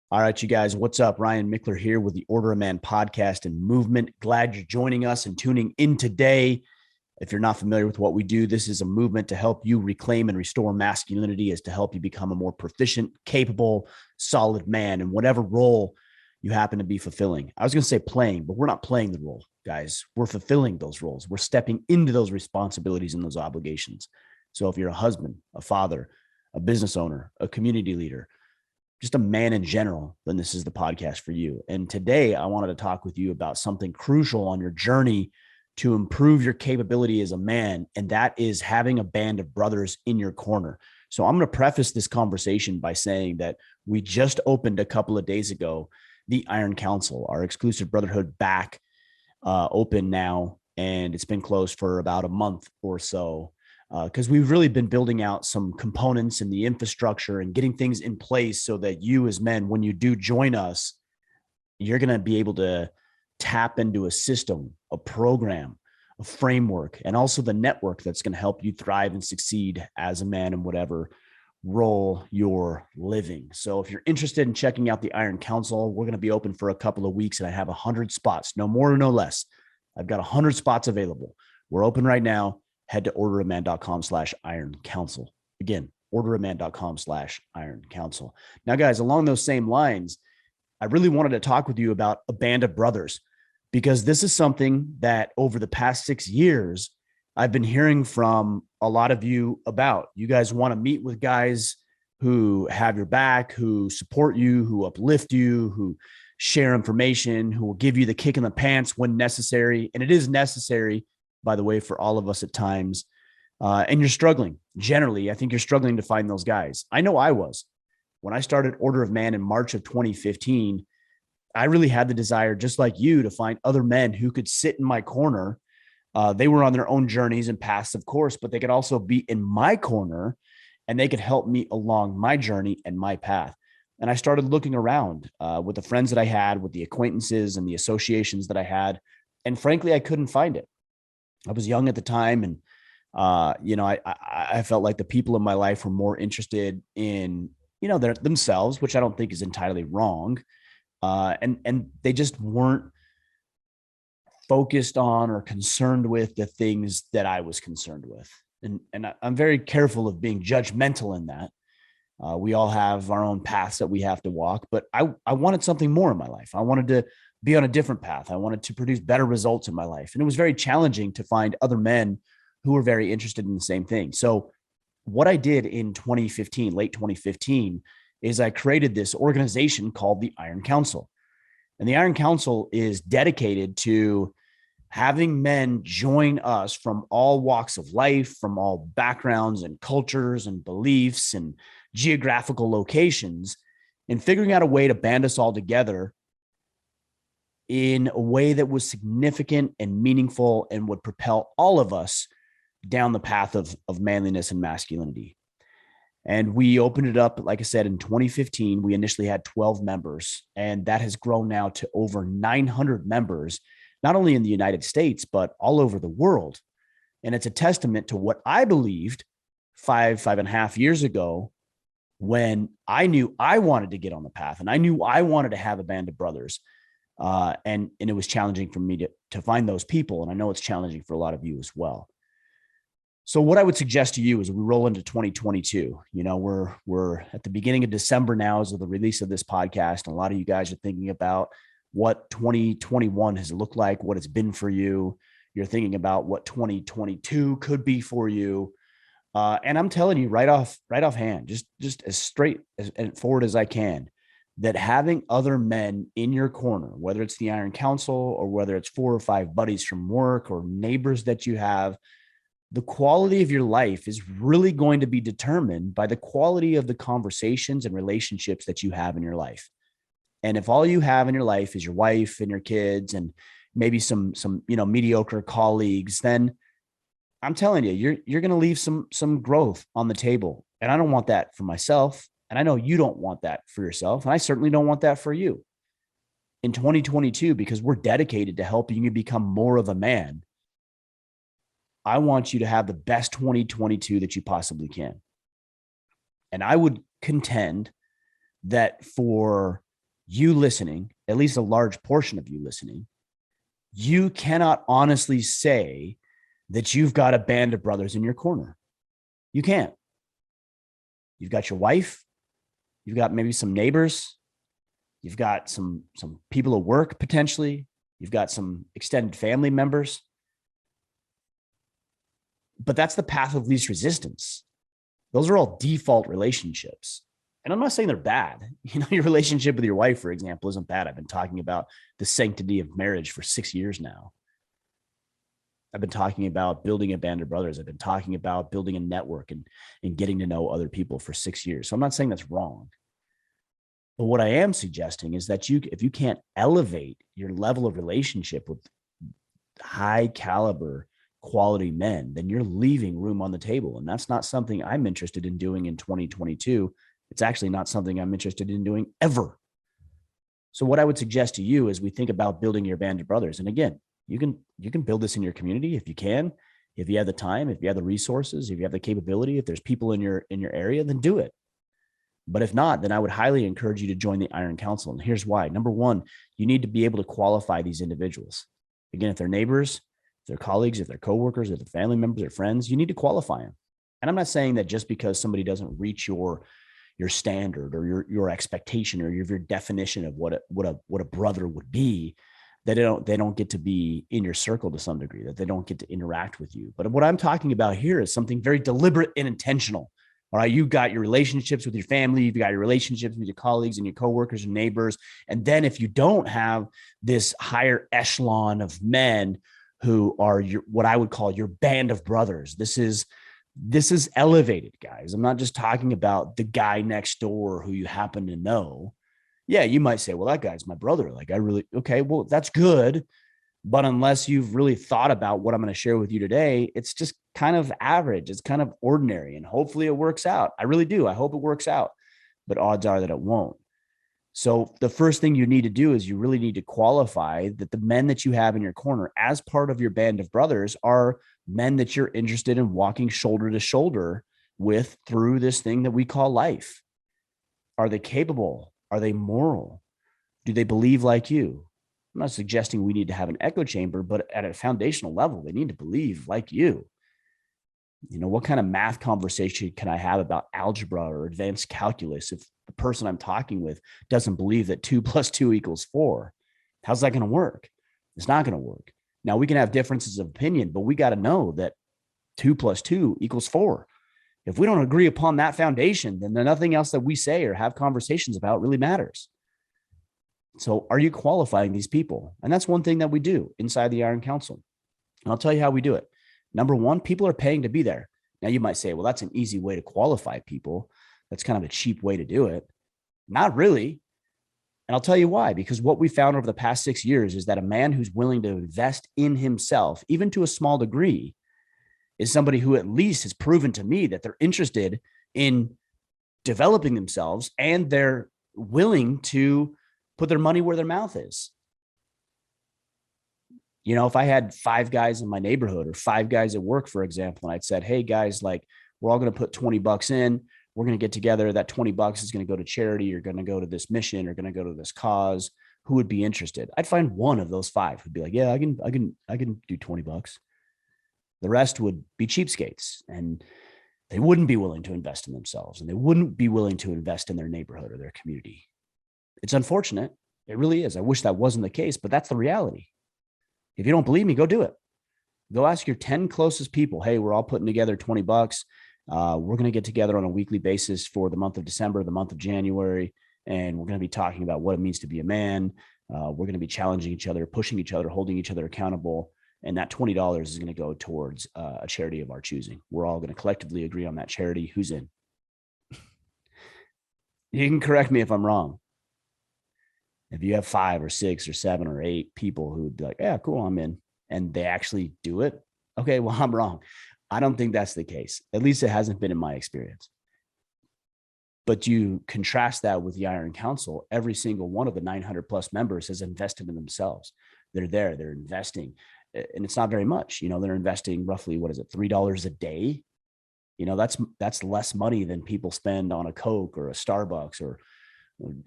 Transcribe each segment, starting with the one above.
All right, you guys, what's up? Ryan Mickler here with the Order of Man podcast and movement. Glad you're joining us and tuning in today. If you're not familiar with what we do, this is a movement to help you reclaim and restore masculinity, is to help you become a more proficient, capable, solid man in whatever role you happen to be fulfilling. I was going to say playing, but we're not playing the role, guys. We're fulfilling those roles. We're stepping into those responsibilities and those obligations. So if you're a husband, a father, a business owner, a community leader, just a man in general, then this is the podcast for you. And today I wanted to talk with you about something crucial on your journey to improve your capability as a man, and that is having a band of brothers in your corner. So I'm going to preface this conversation by saying that we just opened a couple of days ago the Iron Council, our exclusive brotherhood, back open now, and it's been closed for about a month or so, because we've really been building out some components and the infrastructure and getting things in place so that you as men, when you do join us, you're going to be able to tap into a system, a program, a framework, and also the network that's going to help you thrive and succeed as a man in whatever role you're living. So if you're interested in checking out the Iron Council, we're going to be open for a couple of weeks, and I have 100 spots, no more, no less. I've got 100 spots available. We're open right now. Head to orderofman.com/iron council. Again, orderofman.com/iron council. Now, guys, along those same lines, I really wanted to talk with you about a band of brothers, because this is something that over the past 6 years, I've been hearing from a lot of you about. You guys want to meet with guys who have your back, who support you, who uplift you, who share information, who will give you the kick in the pants when necessary. And it is necessary, by the way, for all of us at times. And you're struggling. Generally, I think you're struggling to find those guys. I know I was. When I started Order of Man in March of 2015, I really had the desire, just like you, to find other men who could sit in my corner. They were on their own journeys and paths, of course, but they could also be in my corner, and they could help me along my journey and my path. And I started looking around with the friends that I had, with the acquaintances and the associations that I had. And frankly, I couldn't find it. I was young at the time, and I felt like the people in my life were more interested in themselves, which I don't think is entirely wrong, and they just weren't focused on or concerned with the things that I was concerned with. And I'm very careful of being judgmental in that. We all have our own paths that we have to walk, but I wanted something more in my life. I wanted to be on a different path. I wanted to produce better results in my life. And it was very challenging to find other men who were very interested in the same thing. So what I did in 2015, late 2015, is I created this organization called the Iron Council. And the Iron Council is dedicated to having men join us from all walks of life, from all backgrounds and cultures and beliefs and geographical locations, and figuring out a way to band us all together in a way that was significant and meaningful and would propel all of us down the path of manliness and masculinity. And we opened it up, like I said, in 2015. We initially had 12 members, and that has grown now to over 900 members, not only in the United States, but all over the world. And it's a testament to what I believed 5.5 years ago, when I knew I wanted to get on the path, and I knew I wanted to have a band of brothers. And it was challenging for me to find those people. And I know it's challenging for a lot of you as well. So what I would suggest to you is we roll into 2022. We're at the beginning of December now as of the release of this podcast. And a lot of you guys are thinking about what 2021 has looked like, what it's been for you. You're thinking about what 2022 could be for you. And I'm telling you right off hand, just as straight and forward as I can, that having other men in your corner, whether it's the Iron Council or whether it's 4 or 5 buddies from work or neighbors that you have, the quality of your life is really going to be determined by the quality of the conversations and relationships that you have in your life. And if all you have in your life is your wife and your kids and maybe some mediocre colleagues, then I'm telling you, you're going to leave some growth on the table. And I don't want that for myself. And I know you don't want that for yourself. And I certainly don't want that for you. In 2022, because we're dedicated to helping you become more of a man, I want you to have the best 2022 that you possibly can. And I would contend that for you listening, at least a large portion of you listening, you cannot honestly say that you've got a band of brothers in your corner. You can't. You've got your wife, you've got maybe some neighbors, you've got some people at work potentially, you've got some extended family members. But that's the path of least resistance. Those are all default relationships. And I'm not saying they're bad. Your relationship with your wife, for example, isn't bad. I've been talking about the sanctity of marriage for 6 years now. I've been talking about building a band of brothers. I've been talking about building a network and getting to know other people for 6 years. So I'm not saying that's wrong. But what I am suggesting is that if you can't elevate your level of relationship with high caliber quality men, then you're leaving room on the table. And that's not something I'm interested in doing in 2022. It's actually not something I'm interested in doing ever. So what I would suggest to you as we think about building your band of brothers, and again, you can build this in your community if you can, if you have the time, if you have the resources, if you have the capability, if there's people in your area, then do it. But if not, then I would highly encourage you to join the Iron Council. And here's why. Number one, you need to be able to qualify these individuals. Again, if they're neighbors, if they're colleagues, if they're coworkers, if they're family members or friends, you need to qualify them. And I'm not saying that just because somebody doesn't reach your standard or your expectation or your definition of what a brother would be, that they don't get to be in your circle to some degree, that they don't get to interact with you. But what I'm talking about here is something very deliberate and intentional. All right, you've got your relationships with your family, you've got your relationships with your colleagues and your coworkers and neighbors. And then if you don't have this higher echelon of men who are what I would call your band of brothers, this is elevated, guys. I'm not just talking about the guy next door who you happen to know. Yeah, you might say, well, that guy's my brother. Okay, well, that's good. But unless you've really thought about what I'm going to share with you today, it's just kind of average. It's kind of ordinary. And hopefully it works out. I really do. I hope it works out. But odds are that it won't. So the first thing you need to do is you really need to qualify that the men that you have in your corner as part of your band of brothers are men that you're interested in walking shoulder to shoulder with through this thing that we call life. Are they capable? Are they moral? Do they believe like you? I'm not suggesting we need to have an echo chamber, but at a foundational level, they need to believe like you. What kind of math conversation can I have about algebra or advanced calculus if the person I'm talking with doesn't believe that 2 + 2 = 4? How's that going to work? It's not going to work. Now, we can have differences of opinion, but we got to know that 2 + 2 = 4. If we don't agree upon that foundation, then nothing else that we say or have conversations about really matters. So are you qualifying these people? And that's one thing that we do inside the Iron Council. And I'll tell you how we do it. Number one, people are paying to be there. Now you might say, well, that's an easy way to qualify people. That's kind of a cheap way to do it. Not really. And I'll tell you why, because what we found over the past 6 years is that a man who's willing to invest in himself, even to a small degree, is somebody who at least has proven to me that they're interested in developing themselves and they're willing to put their money where their mouth is. If I had 5 guys in my neighborhood or 5 guys at work, for example, and I'd said, hey guys, we're all going to put $20 in, we're going to get together. That $20 is going to go to charity. You're going to go to this mission or going to go to this cause. Who would be interested? I'd find one of those 5 who'd be like, yeah, I can do $20. The rest would be cheapskates and they wouldn't be willing to invest in themselves and they wouldn't be willing to invest in their neighborhood or their community. It's unfortunate. It really is. I wish that wasn't the case, but that's the reality. If you don't believe me, go do it. Go ask your 10 closest people. Hey, we're all putting together $20. We're going to get together on a weekly basis for the month of December, the month of January, and we're going to be talking about what it means to be a man. We're going to be challenging each other, pushing each other, holding each other accountable. And that $20 is going to go towards a charity of our choosing. We're all going to collectively agree on that charity. Who's in? You can correct me if I'm wrong. If you have 5 or 6 or 7 or 8 people who would be like, yeah, cool, I'm in, and they actually do it, okay, well, I'm wrong. I don't think that's the case. At least it hasn't been in my experience. But you contrast that with the Iron Council, every single one of the 900 plus members has invested in themselves. They're there, they're investing, and it's not very much. They're investing roughly, $3 a day? That's less money than people spend on a Coke or a Starbucks or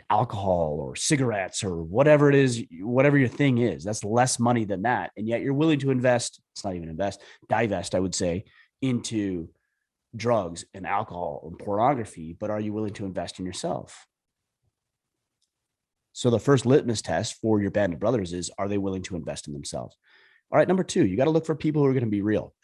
alcohol or cigarettes or whatever it is, whatever your thing is. That's less money than that. And yet you're willing to invest, it's not even invest, divest, I would say, into drugs and alcohol and pornography. But are you willing to invest in yourself? So the first litmus test for your band of brothers is, are they willing to invest in themselves? All right, number two, you got to look for people who are going to be real.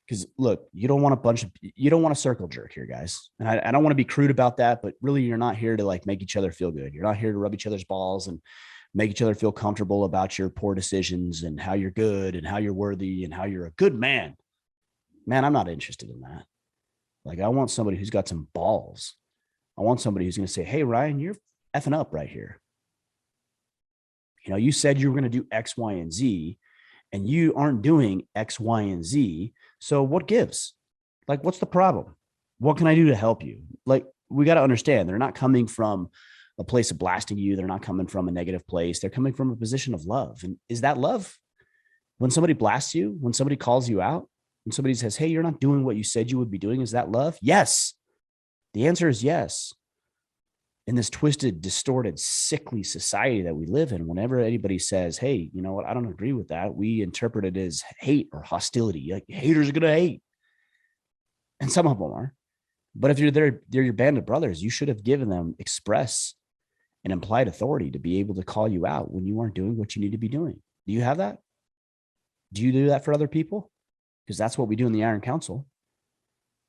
Because look, you don't want a circle jerk here, guys. And I don't want to be crude about that, but really you're not here to like make each other feel good. You're not here to rub each other's balls and make each other feel comfortable about your poor decisions and how you're good and how you're worthy and how you're a good man. Man, I'm not interested in that. Like, I want somebody who's got some balls. I want somebody who's going to say, hey, Ryan, you're effing up right here. You know, you said you were going to do X, Y, and Z, and you aren't doing X, Y, and Z. So what gives? Like, what's the problem? What can I do to help you? Like, we got to understand, they're not coming from a place of blasting you. They're not coming from a negative place. They're coming from a position of love. And is that love? When somebody blasts you, when somebody calls you out, when somebody says, hey, you're not doing what you said you would be doing, is that love? Yes. The answer is yes. In this twisted, distorted, sickly society that we live in, whenever anybody says, hey, you know what, I don't agree with that, we interpret it as hate or hostility. Like, haters are going to hate. And some of them are. But if they're your band of brothers, you should have given them express and implied authority to be able to call you out when you aren't doing what you need to be doing. Do you have that? Do you do that for other people? Because that's what we do in the Iron Council.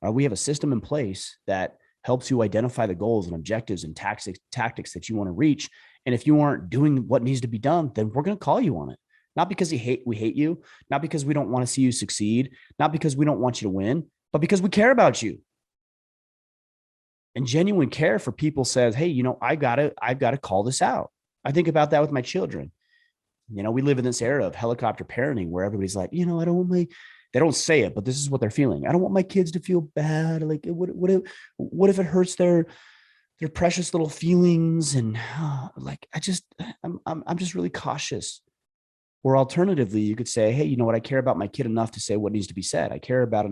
We have a system in place that helps you identify the goals and objectives and tactics that you want to reach. And if you aren't doing what needs to be done, then we're going to call you on it. Not because we hate you, not because we don't want to see you succeed, not because we don't want you to win, but because we care about you. And genuine care for people says, hey, you know, I've got to call this out. I think about that with my children. You know, we live in this era of helicopter parenting where everybody's like, you know, I don't want they don't say it, but this is what they're feeling. I don't want my kids to feel bad. Like, what if it hurts their precious little feelings? And like, I'm just really cautious. Or alternatively, you could say, hey, you know what? I care about my kid enough to say what needs to be said. I care about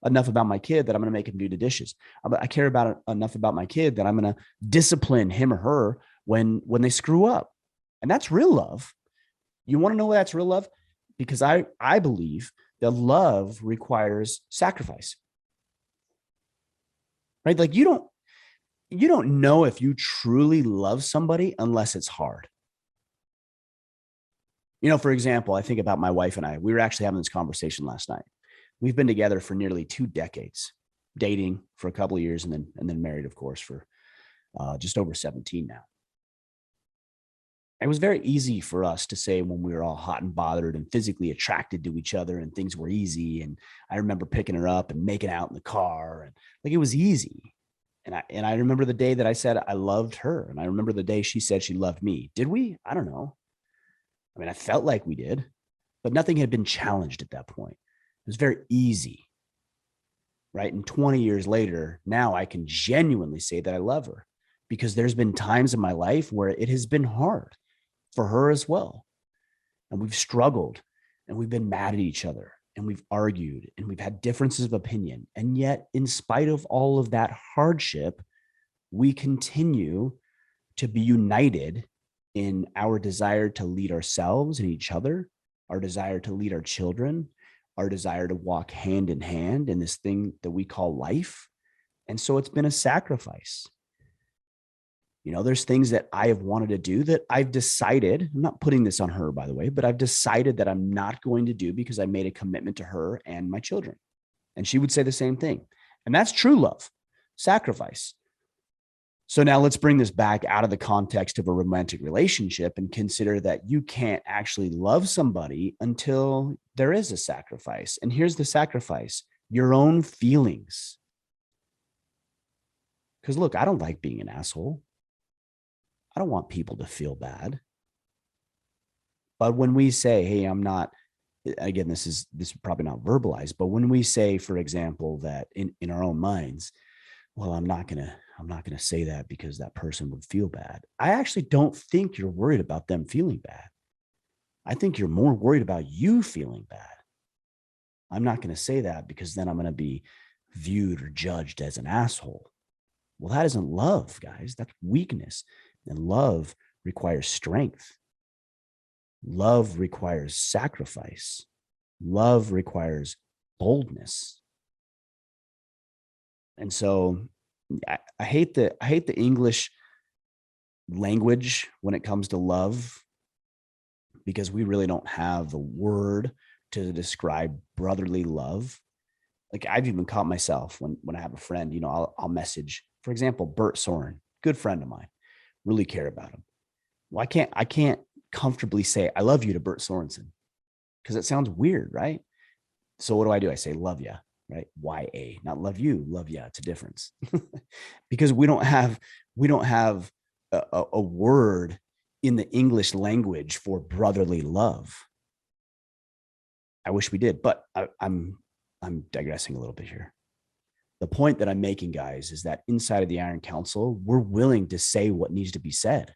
enough about my kid that I'm going to make him do the dishes. I care about enough about my kid that I'm going to discipline him or her when they screw up. And that's real love. You want to know what that's real love? Because I believe that love requires sacrifice, right? Like, you don't know if you truly love somebody unless it's hard. You know, for example, I think about my wife and I. We were actually having this conversation last night. We've been together for nearly 2 decades, dating for a couple of years, and then married, of course, for just over 17 now. It was very easy for us to say when we were all hot and bothered and physically attracted to each other and things were easy. And I remember picking her up and making out in the car, and like, it was easy. And I remember the day that I said I loved her. And I remember the day she said she loved me. Did we? I don't know. I mean, I felt like we did, but nothing had been challenged at that point. It was very easy. Right. And 20 years later, now I can genuinely say that I love her, because there's been times in my life where it has been hard for her as well. And we've struggled and we've been mad at each other and we've argued and we've had differences of opinion. And yet, in spite of all of that hardship, we continue to be united in our desire to lead ourselves and each other, our desire to lead our children, our desire to walk hand in hand in this thing that we call life. And so it's been a sacrifice. You know, there's things that I have wanted to do that I've decided, I'm not putting this on her, by the way, but I've decided that I'm not going to do because I made a commitment to her and my children. And she would say the same thing. And that's true love, sacrifice. So now let's bring this back out of the context of a romantic relationship and consider that you can't actually love somebody until there is a sacrifice. And here's the sacrifice: your own feelings. Because look, I don't like being an asshole. I don't want people to feel bad. But when we say, hey, I'm not, again, this is probably not verbalized, but when we say, for example, that in our own minds, well, I'm not going to say that because that person would feel bad. I actually don't think you're worried about them feeling bad. I think you're more worried about you feeling bad. I'm not going to say that because then I'm going to be viewed or judged as an asshole. Well, that isn't love, guys. That's weakness. And love requires strength. Love requires sacrifice. Love requires boldness. And so I hate the English language when it comes to love, because we really don't have the word to describe brotherly love. Like, I've even caught myself when I have a friend, I'll message, for example, Bert Soren, good friend of mine, really care about him. Well, I can't comfortably say I love you to Bert Sorensen, because it sounds weird, right? So what do? I say love ya, right? Y-A, not love you, love ya. It's a difference. Because we don't have a word in the English language for brotherly love. I wish we did, but I'm digressing a little bit here. The point that I'm making, guys, is that inside of the Iron Council, we're willing to say what needs to be said.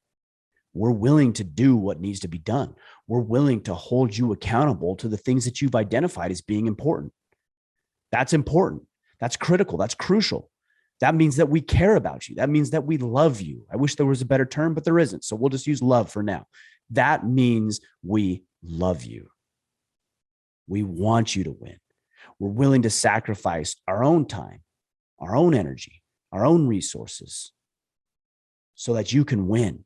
We're willing to do what needs to be done. We're willing to hold you accountable to the things that you've identified as being important. That's important. That's critical. That's crucial. That means that we care about you. That means that we love you. I wish there was a better term, but there isn't. So we'll just use love for now. That means we love you. We want you to win. We're willing to sacrifice our own time, our own energy, our own resources so that you can win.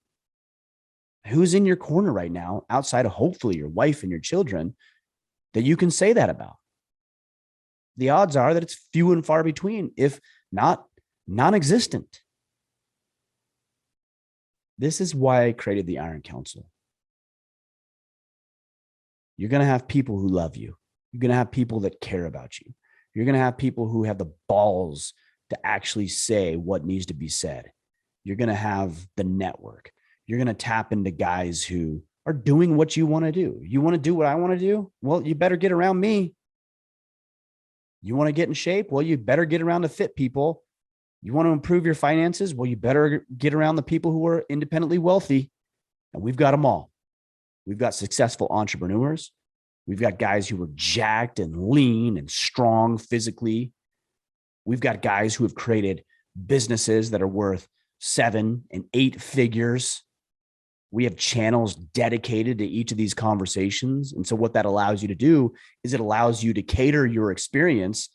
Who's in your corner right now, outside of hopefully your wife and your children, that you can say that about? The odds are that it's few and far between, if not non-existent. This is why I created the Iron Council. You're going to have people who love you. You're going to have people that care about you. You're going to have people who have the balls to actually say what needs to be said. You're going to have the network. You're going to tap into guys who are doing what you want to do. You want to do what I want to do? Well, you better get around me. You want to get in shape? Well, you better get around the fit people. You want to improve your finances? Well, you better get around the people who are independently wealthy. And we've got them all. We've got successful entrepreneurs. We've got guys who are jacked and lean and strong physically. We've got guys who have created businesses that are worth 7 and 8 figures. We have channels dedicated to each of these conversations. And so what that allows you to do is it allows you to cater your experience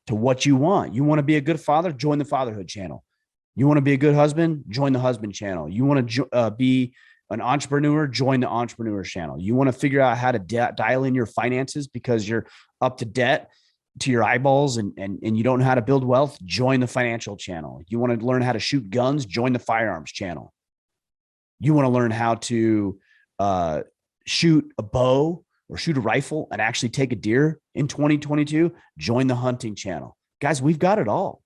to what you want. You want to be a good father? Join the fatherhood channel. You want to be a good husband? Join the husband channel. You want to be an entrepreneur? Join the entrepreneur channel. You want to figure out how to dial in your finances because you're up to debt to your eyeballs and you don't know how to build wealth? Join the financial channel. You want to learn how to shoot guns? Join the firearms channel. You want to learn how to shoot a bow or shoot a rifle and actually take a deer in 2022? Join the hunting channel. Guys, we've got it all.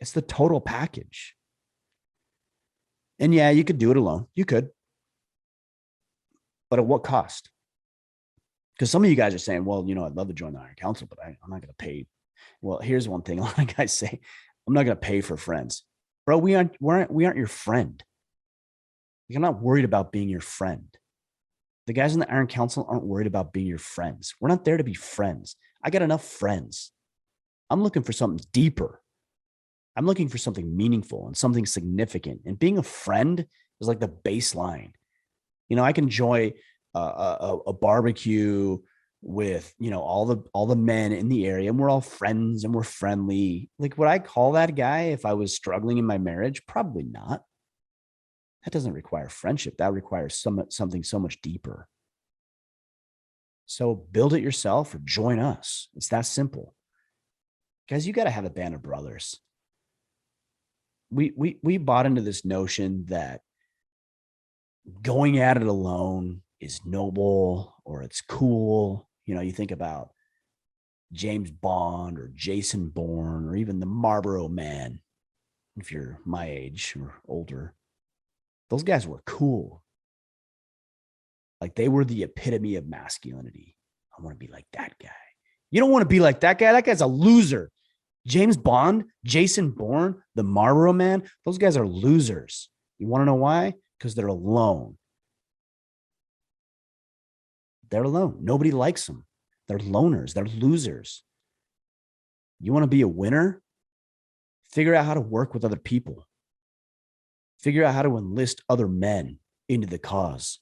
It's the total package. And yeah, you could do it alone. You could. But at what cost? Because some of you guys are saying, well, I'd love to join the Iron Council, but I'm not going to pay. Well, here's one thing. A lot of guys say, I'm not going to pay for friends. Bro, we aren't your friend. You're not worried about being your friend. The guys in the Iron Council aren't worried about being your friends. We're not there to be friends. I got enough friends. I'm looking for something deeper. I'm looking for something meaningful and something significant. And being a friend is like the baseline. I can enjoy a barbecue with, all the men in the area, and we're all friends and we're friendly. Like, would I call that guy if I was struggling in my marriage? Probably not. That doesn't require friendship. That requires something so much deeper. So build it yourself or join us. It's that simple. Guys, you got to have a band of brothers. We bought into this notion that going at it alone is noble or it's cool. You think about James Bond or Jason Bourne or even the Marlboro Man, if you're my age or older. Those guys were cool. Like, they were the epitome of masculinity. I want to be like that guy. You don't want to be like that guy. That guy's a loser. James Bond, Jason Bourne, the Marlboro Man, those guys are losers. You want to know why? Because they're alone. They're alone. Nobody likes them. They're loners. They're losers. You want to be a winner? Figure out how to work with other people. Figure out how to enlist other men into the cause.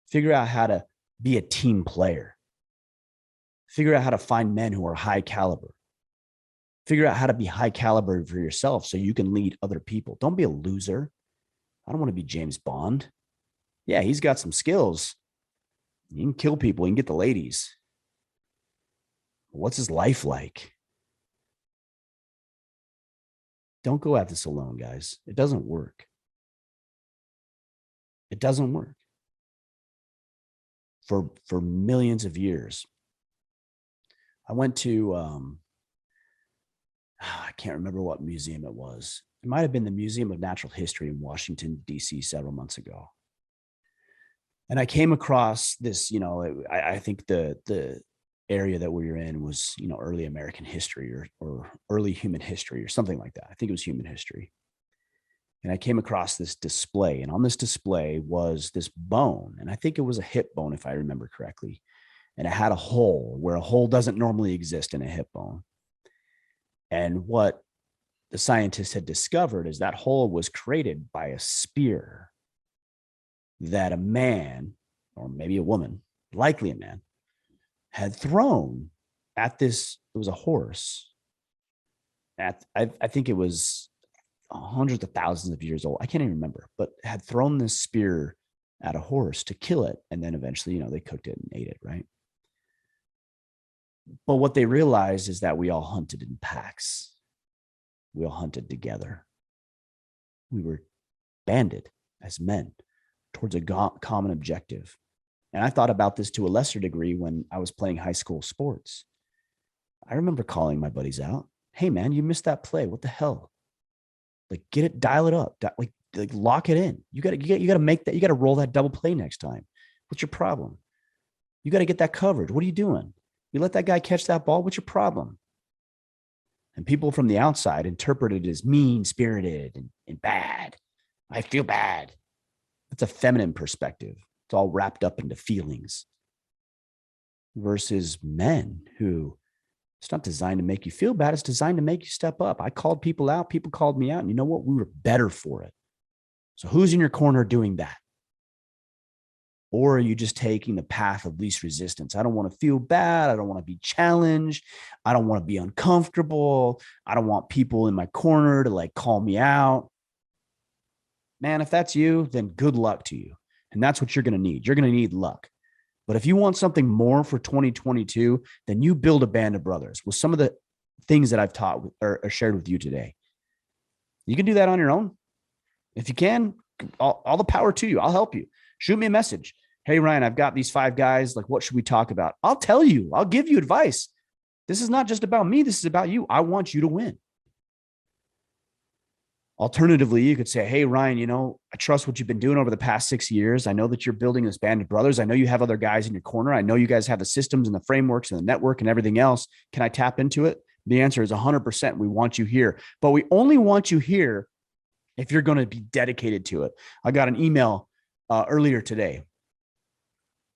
Figure out how to be a team player. Figure out how to find men who are high caliber. Figure out how to be high caliber for yourself so you can lead other people. Don't be a loser. I don't want to be James Bond. Yeah, he's got some skills. He can kill people. He can get the ladies. What's his life like? Don't go at this alone, guys. It doesn't work. It doesn't work. For millions of years. I went to, I can't remember what museum it was. It might have been the Museum of Natural History in Washington, D.C. several months ago. And I came across this, I think the area that we were in was, early American history or early human history or something like that. I think it was human history. And I came across this display, and on this display was this bone. And I think it was a hip bone, if I remember correctly. And it had a hole where a hole doesn't normally exist in a hip bone. And what the scientists had discovered is that hole was created by a spear that a man, or maybe a woman, likely a man, had thrown at this. It was a horse. I think it was hundreds of thousands of years old. I can't even remember, but had thrown this spear at a horse to kill it. And then eventually, they cooked it and ate it, right? But what they realized is that we all hunted in packs. We all hunted together. We were banded as men towards a common objective. And I thought about this to a lesser degree when I was playing high school sports. I remember calling my buddies out. Hey, man, you missed that play. What the hell? Like, get it, dial it up, like lock it in. You got to make that. You got to roll that double play next time. What's your problem? You got to get that coverage. What are you doing? You let that guy catch that ball. What's your problem? And people from the outside interpreted it as mean-spirited and bad. I feel bad. That's a feminine perspective. It's all wrapped up into feelings. Versus men who, it's not designed to make you feel bad. It's designed to make you step up. I called people out. People called me out. And you know what? We were better for it. So who's in your corner doing that? Or are you just taking the path of least resistance? I don't want to feel bad. I don't want to be challenged. I don't want to be uncomfortable. I don't want people in my corner to call me out. Man, if that's you, then good luck to you. And that's what you're going to need. You're going to need luck. But if you want something more for 2022, then you build a band of brothers with some of the things that I've taught or shared with you today. You can do that on your own. If you can, all the power to you. I'll help you. Shoot me a message. Hey, Ryan, I've got these 5 guys. What should we talk about? I'll tell you. I'll give you advice. This is not just about me. This is about you. I want you to win. Alternatively, you could say, hey, Ryan, I trust what you've been doing over the past 6 years. I know that you're building this band of brothers. I know you have other guys in your corner. I know you guys have the systems and the frameworks and the network and everything else. Can I tap into it? The answer is 100%. We want you here, but we only want you here if you're going to be dedicated to it. I got an email earlier today,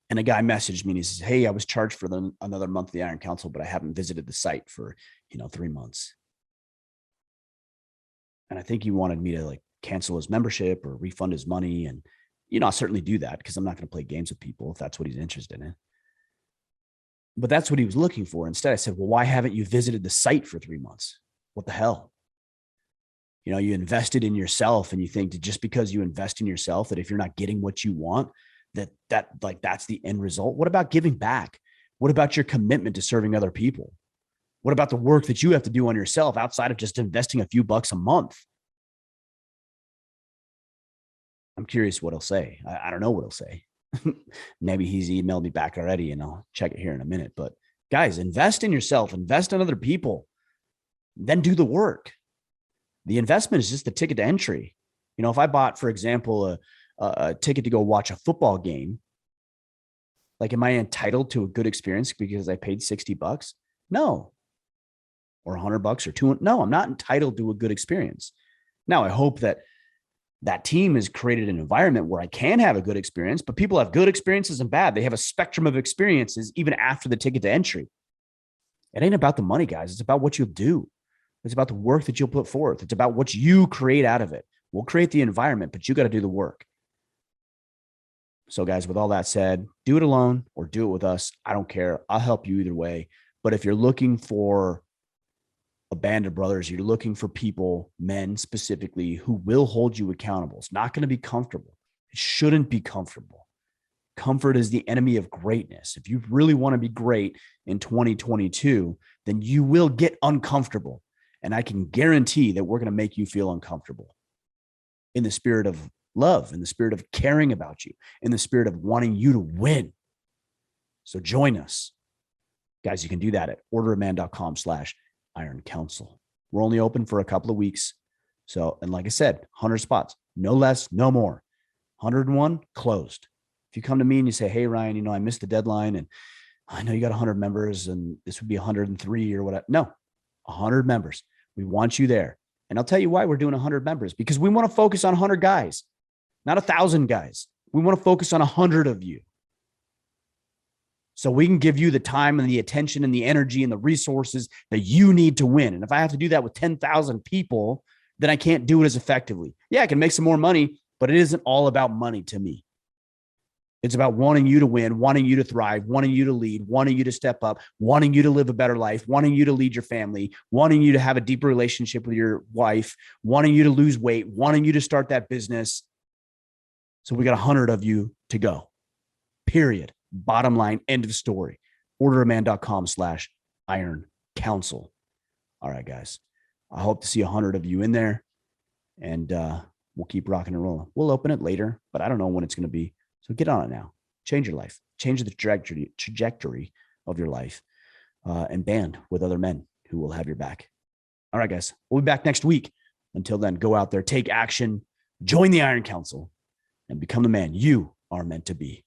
and a guy messaged me and he says, hey, I was charged for another month of the Iron Council, but I haven't visited the site for 3 months. And I think he wanted me to cancel his membership or refund his money. And, I'll certainly do that because I'm not going to play games with people if that's what he's interested in. But that's what he was looking for. Instead, I said, well, why haven't you visited the site for 3 months? What the hell? You invested in yourself, and you think that just because you invest in yourself, that if you're not getting what you want, that's the end result. What about giving back? What about your commitment to serving other people? What about the work that you have to do on yourself outside of just investing a few bucks a month? I'm curious what he'll say. I don't know what he'll say. Maybe he's emailed me back already, and I'll check it here in a minute. But guys, invest in yourself, invest in other people, then do the work. The investment is just the ticket to entry. If I bought, for example, a ticket to go watch a football game, am I entitled to a good experience because I paid $60? No. Or $100 or $200. No, I'm not entitled to a good experience. Now, I hope that team has created an environment where I can have a good experience, but people have good experiences and bad. They have a spectrum of experiences even after the ticket to entry. It ain't about the money, guys. It's about what you'll do. It's about the work that you'll put forth. It's about what you create out of it. We'll create the environment, but you got to do the work. So, guys, with all that said, do it alone or do it with us. I don't care. I'll help you either way. But if you're looking for a band of brothers, you're looking for people, men specifically, who will hold you accountable. It's not going to be comfortable. It shouldn't be comfortable. Comfort is the enemy of greatness. If you really want to be great in 2022, then you will get uncomfortable. And I can guarantee that we're going to make you feel uncomfortable in the spirit of love, in the spirit of caring about you, in the spirit of wanting you to win. So join us. Guys, you can do that at orderofman.com/Iron Council. We're only open for a couple of weeks. So, and like I said, 100 spots, no less, no more. 101 closed. If you come to me and you say, hey, Ryan, I missed the deadline and I know you got 100 members and this would be 103 or whatever. No, 100 members. We want you there. And I'll tell you why we're doing 100 members, because we want to focus on 100 guys, not 1,000 guys. We want to focus on 100 of you. So we can give you the time and the attention and the energy and the resources that you need to win. And if I have to do that with 10,000 people, then I can't do it as effectively. Yeah, I can make some more money, but it isn't all about money to me. It's about wanting you to win, wanting you to thrive, wanting you to lead, wanting you to step up, wanting you to live a better life, wanting you to lead your family, wanting you to have a deeper relationship with your wife, wanting you to lose weight, wanting you to start that business. So we got 100 of you to go. Period. Bottom line, end of story. orderofman.com/Iron Council. All right, guys. I hope to see 100 of you in there, and we'll keep rocking and rolling. We'll open it later, but I don't know when it's going to be. So get on it now. Change your life. Change the trajectory of your life, and band with other men who will have your back. All right, guys. We'll be back next week. Until then, go out there, take action, join the Iron Council, and become the man you are meant to be.